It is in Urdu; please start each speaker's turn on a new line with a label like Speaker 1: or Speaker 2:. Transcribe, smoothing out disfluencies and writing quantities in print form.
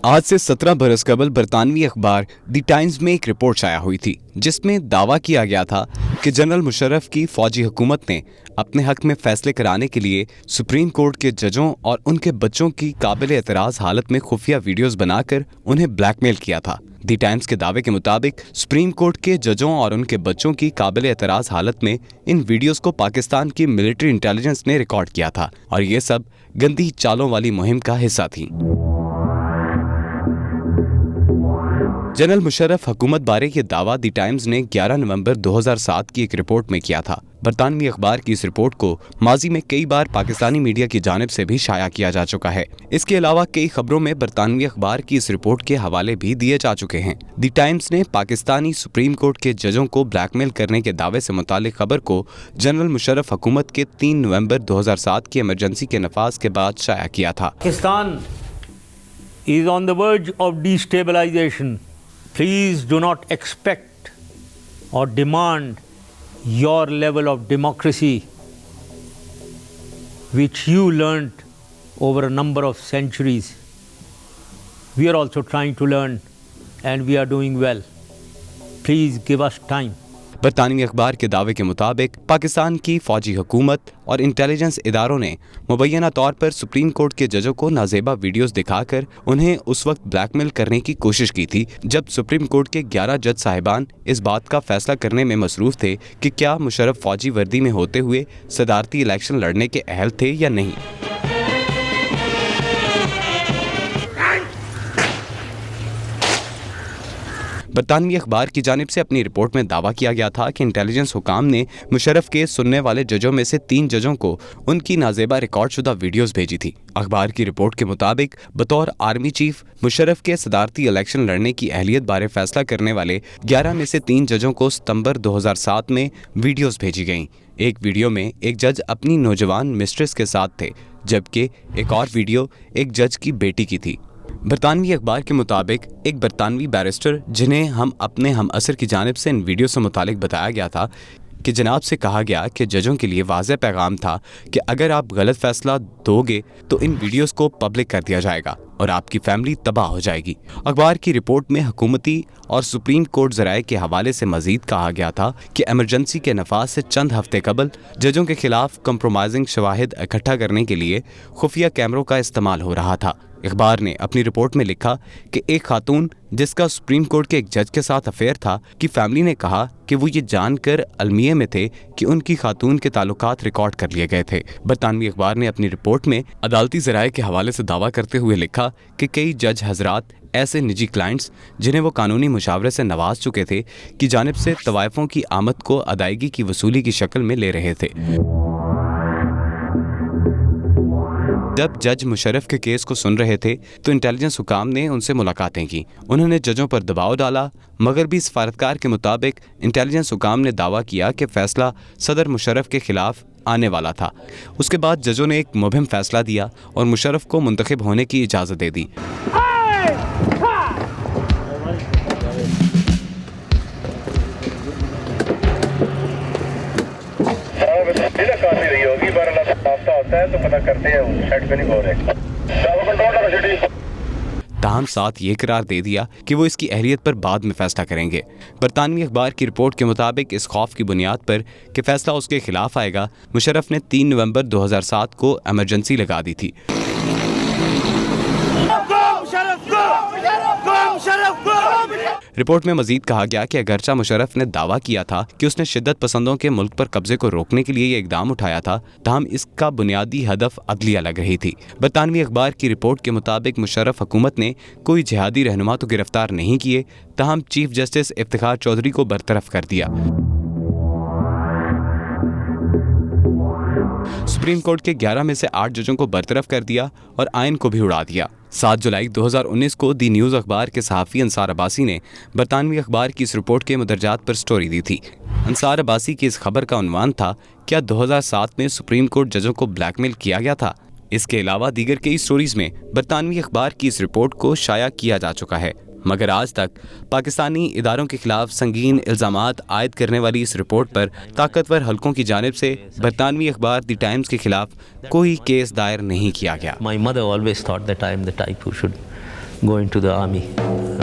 Speaker 1: آج سے 17 برس قبل برطانوی اخبار دی ٹائمز میں ایک رپورٹ شائع ہوئی تھی جس میں دعویٰ کیا گیا تھا کہ جنرل مشرف کی فوجی حکومت نے اپنے حق میں فیصلے کرانے کے لیے سپریم کورٹ کے ججوں اور ان کے بچوں کی قابل اعتراض حالت میں خفیہ ویڈیوز بنا کر انہیں بلیک میل کیا تھا۔ دی ٹائمز کے دعوے کے مطابق سپریم کورٹ کے ججوں اور ان کے بچوں کی قابل اعتراض حالت میں ان ویڈیوز کو پاکستان کی ملٹری انٹیلیجنس نے ریکارڈ کیا تھا اور یہ سب گندی چالوں والی مہم کا حصہ تھیں۔ جنرل مشرف حکومت بارے یہ دعویٰ دی ٹائمز نے 11 نومبر 2007 کی ایک رپورٹ میں کیا تھا۔ برطانوی اخبار کی اس رپورٹ کو ماضی میں کئی بار پاکستانی میڈیا کی جانب سے بھی شائع کیا جا چکا ہے۔ اس کے علاوہ کئی خبروں میں برطانوی اخبار کی اس رپورٹ کے حوالے بھی دیے جا چکے ہیں۔ دی ٹائمز نے پاکستانی سپریم کورٹ کے ججوں کو بلیک میل کرنے کے دعوے سے متعلق خبر کو جنرل مشرف حکومت کے 3 نومبر 2007 کی ایمرجنسی کے نفاذ کے بعد شائع کیا تھا۔
Speaker 2: Pakistan is on the verge of destabilization. Please do not expect or demand your level of democracy which you learnt over a number of centuries. We are also trying to learn and we are doing well. Please give us time.
Speaker 1: برطانوی اخبار کے دعوے کے مطابق پاکستان کی فوجی حکومت اور انٹیلیجنس اداروں نے مبینہ طور پر سپریم کورٹ کے ججوں کو نازیبا ویڈیوز دکھا کر انہیں اس وقت بلیک میل کرنے کی کوشش کی تھی جب سپریم کورٹ کے 11 جج صاحبان اس بات کا فیصلہ کرنے میں مصروف تھے کہ کیا مشرف فوجی وردی میں ہوتے ہوئے صدارتی الیکشن لڑنے کے اہل تھے یا نہیں۔ برطانوی اخبار کی جانب سے اپنی رپورٹ میں دعویٰ کیا گیا تھا کہ انٹیلیجنس حکام نے مشرف کے سننے والے ججوں میں سے 3 ججوں کو ان کی نازیبا ریکارڈ شدہ ویڈیوز بھیجی تھی۔ اخبار کی رپورٹ کے مطابق بطور آرمی چیف مشرف کے صدارتی الیکشن لڑنے کی اہلیت بارے فیصلہ کرنے والے 11 میں سے 3 ججوں کو ستمبر 2007 میں ویڈیوز بھیجی گئیں۔ ایک ویڈیو میں ایک جج اپنی نوجوان مسٹریس کے ساتھ تھے جبکہ ایک اور ویڈیو ایک جج کی بیٹی کی تھی۔ برطانوی اخبار کے مطابق ایک برطانوی بیرسٹر جنہیں ہم اپنے ہم اثر کی جانب سے ان ویڈیو سے متعلق بتایا گیا تھا کہ جناب سے کہا گیا کہ ججوں کے لیے واضح پیغام تھا کہ اگر آپ غلط فیصلہ دو گے تو ان ویڈیوز کو پبلک کر دیا جائے گا اور آپ کی فیملی تباہ ہو جائے گی۔ اخبار کی رپورٹ میں حکومتی اور سپریم کورٹ ذرائع کے حوالے سے مزید کہا گیا تھا کہ ایمرجنسی کے نفاذ سے چند ہفتے قبل ججوں کے خلاف کمپرومائزنگ شواہد اکٹھا کرنے کے لیے خفیہ کیمروں کا استعمال ہو رہا تھا۔ اخبار نے اپنی رپورٹ میں لکھا کہ ایک خاتون جس کا سپریم کورٹ کے ایک جج کے ساتھ افیئر تھا کی فیملی نے کہا کہ وہ یہ جان کر المیے میں تھے کہ ان کی خاتون کے تعلقات ریکارڈ کر لیے گئے تھے۔ برطانوی اخبار نے اپنی رپورٹ میں عدالتی ذرائع کے حوالے سے دعویٰ کرتے ہوئے لکھا کہ کئی جج حضرات ایسے نجی کلائنٹس جنہیں وہ قانونی مشاورے سے نواز چکے تھے کی جانب سے طوائفوں کی آمد کو ادائیگی کی وصولی کی شکل میں لے رہے تھے۔ جب جج مشرف کے کیس کو سن رہے تھے تو انٹیلیجنس حکام نے ان سے ملاقاتیں کی۔ انہوں نے ججوں پر دباؤ ڈالا۔ مغربی سفارتکار کے مطابق انٹیلیجنس حکام نے دعویٰ کیا کہ فیصلہ صدر مشرف کے خلاف آنے والا تھا۔ اس کے بعد ججوں نے ایک مبہم فیصلہ دیا اور مشرف کو منتخب ہونے کی اجازت دے دی۔ تاہم ساتھ یہ قرار دے دیا کہ وہ اس کی اہلیت پر بعد میں فیصلہ کریں گے۔ برطانوی اخبار کی رپورٹ کے مطابق اس خوف کی بنیاد پر کہ فیصلہ اس کے خلاف آئے گا مشرف نے 3 نومبر 2007 کو ایمرجنسی لگا دی تھی۔ رپورٹ میں مزید کہا گیا کہ اگرچہ مشرف نے دعویٰ کیا تھا کہ اس نے شدت پسندوں کے ملک پر قبضے کو روکنے کے لیے یہ اقدام اٹھایا تھا تاہم اس کا بنیادی ہدف عدلیہ لگ رہی تھی۔ برطانوی اخبار کی رپورٹ کے مطابق مشرف حکومت نے کوئی جہادی رہنما تو گرفتار نہیں کیے تاہم چیف جسٹس افتخار چودھری کو برطرف کر دیا۔ سپریم کورٹ کے 11 میں سے 8 ججوں کو برطرف کر دیا اور آئین کو بھی اڑا دیا۔ 7 جولائی 2019 کو دی نیوز اخبار کے صحافی انصار عباسی نے برطانوی اخبار کی اس رپورٹ کے مدرجات پر سٹوری دی تھی۔ انصار عباسی کی اس خبر کا عنوان تھا کیا 2007 میں سپریم کورٹ ججوں کو بلیک میل کیا گیا تھا۔ اس کے علاوہ دیگر کئی سٹوریز میں برطانوی اخبار کی اس رپورٹ کو شائع کیا جا چکا ہے مگر آج تک پاکستانی اداروں کے خلاف سنگین الزامات عائد کرنے والی اس رپورٹ پر طاقتور حلقوں کی جانب سے برطانوی اخبار دی ٹائمز کے خلاف کوئی کیس دائر نہیں کیا گیا۔
Speaker 2: My mother always thought that I am the type who should go into the army.